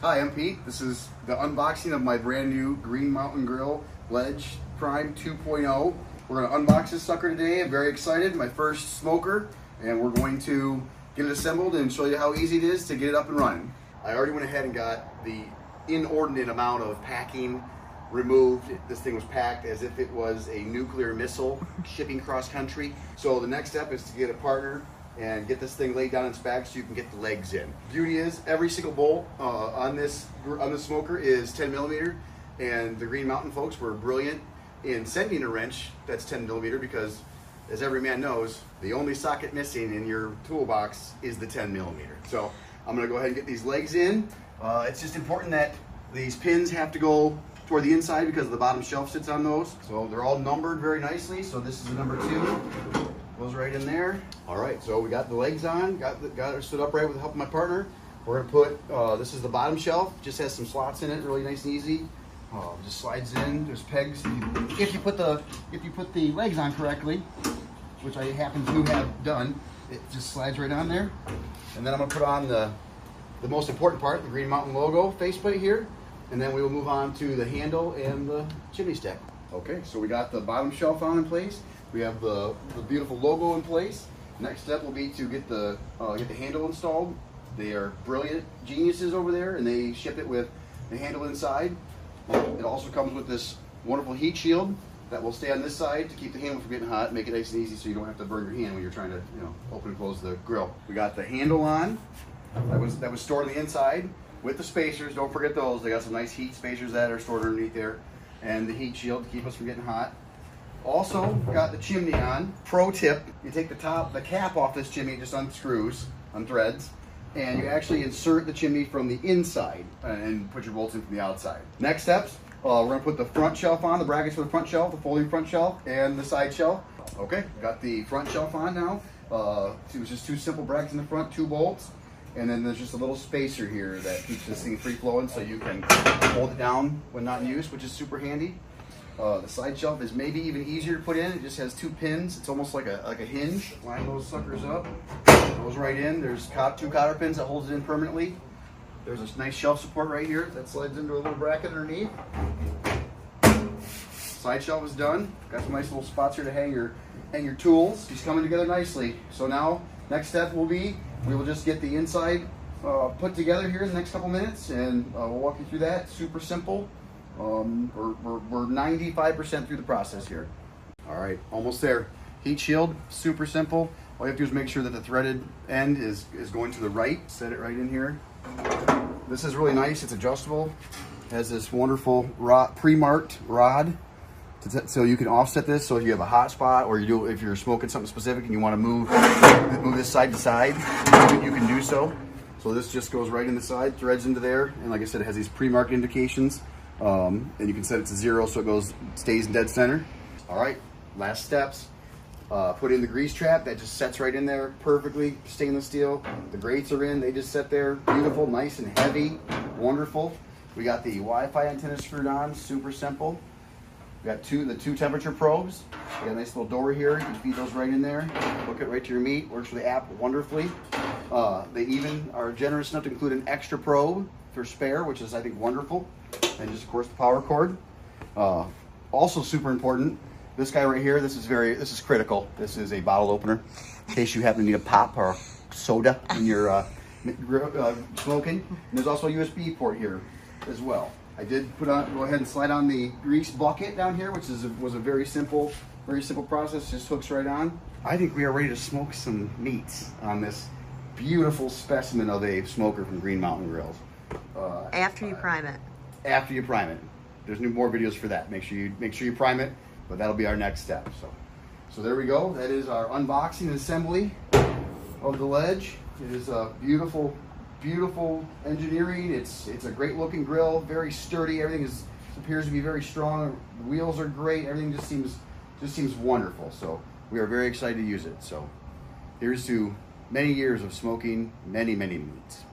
Hi, I'm Pete. This is the unboxing of my brand new Green Mountain Grill Ledge Prime 2.0. We're going to unbox this sucker today. I'm very excited. My first smoker, and we're going to get it assembled and show you how easy it is to get it up and running. I already went ahead and got the inordinate amount of packing removed. This thing was packed as if it was a nuclear missile shipping cross country. So the next step is to get a partner and get this thing laid down in its back so you can get the legs in. Beauty is every single bolt on this smoker is 10 millimeter, and the Green Mountain folks were brilliant in sending a wrench that's 10 millimeter because, as every man knows, the only socket missing in your toolbox is the 10 millimeter. So I'm gonna go ahead and get these legs in. It's just important that these pins have to go toward the inside because the bottom shelf sits on those. So they're all numbered very nicely. So this is the number 2. Goes right in there. All right, so we got the legs on, got her stood upright with the help of my partner. We're gonna put, this is the bottom shelf, just has some slots in it, really nice and easy. Just slides in, there's pegs. If you put the legs on correctly, which I happen to have done, it just slides right on there. And then I'm gonna put on the most important part, the Green Mountain logo faceplate here, and then we will move on to the handle and the chimney stack. Okay, so we got the bottom shelf on in place. We have the beautiful logo in place. Next step will be to get the handle installed. They are brilliant geniuses over there, and they ship it with the handle inside. It also comes with this wonderful heat shield that will stay on this side to keep the handle from getting hot, make it nice and easy so you don't have to burn your hand when you're trying to, open and close the grill. We got the handle on that was stored on the inside with the spacers. Don't forget those. They got some nice heat spacers that are stored underneath there, and the heat shield to keep us from getting hot. Also got the chimney on. Pro tip, you take the cap off this chimney, just unscrews, unthreads, and you actually insert the chimney from the inside and put your bolts in from the outside. Next steps, we're gonna put the front shelf on, the brackets for the front shelf, the folding front shelf, and the side shelf. Okay, got the front shelf on now. It was just 2 simple brackets in the front, 2 bolts, and then there's just a little spacer here that keeps this thing free flowing so you can hold it down when not in use, which is super handy. The side shelf is maybe even easier to put in. It just has 2 pins. It's almost like a hinge. Line those suckers up. Goes right in. There's 2 cotter pins that holds it in permanently. There's a nice shelf support right here that slides into a little bracket underneath. Side shelf is done. Got some nice little spots here to hang your tools. It's coming together nicely. So now, next step will be we will just get the inside put together here in the next couple minutes, and we'll walk you through that. Super simple. We're 95% through the process here. All right, almost there. Heat shield, super simple. All you have to do is make sure that the threaded end is going to the right. Set it right in here. This is really nice. It's adjustable. It has this wonderful pre-marked rod, so you can offset this. So if you have a hot spot, or if you're smoking something specific and you want to move this side to side, you can do so. So this just goes right in the side, threads into there, and like I said, it has these pre-marked indications. And you can set it to 0 so it stays in dead center. All right, last steps. Put in the grease trap that just sets right in there perfectly, stainless steel. The grates are in, they just sit there, beautiful, nice and heavy, wonderful. We got the Wi-Fi antenna screwed on, super simple. We got the two temperature probes. We got a nice little door here, you can feed those right in there. Hook it right to your meat, works with the app wonderfully. They even are generous enough to include an extra probe for spare, which is, I think, wonderful. And just, of course, the power cord. Also super important, this guy right here, this is critical. This is a bottle opener in case you happen to need a pop or soda when you're smoking. And there's also a USB port here as well. I did go ahead and slide on the grease bucket down here, which was a very simple process. Just hooks right on. I think we are ready to smoke some meats on this beautiful specimen of a smoker from Green Mountain Grills. After you prime it. After you prime it. There's more videos for that. Make sure you prime it, but that'll be our next step. So there we go. That is our unboxing and assembly of the Ledge. It is a beautiful engineering. It's a great looking grill, very sturdy. Everything appears to be very strong. The wheels are great. Everything just seems wonderful. So we are very excited to use it. So here's to many years of smoking many meats.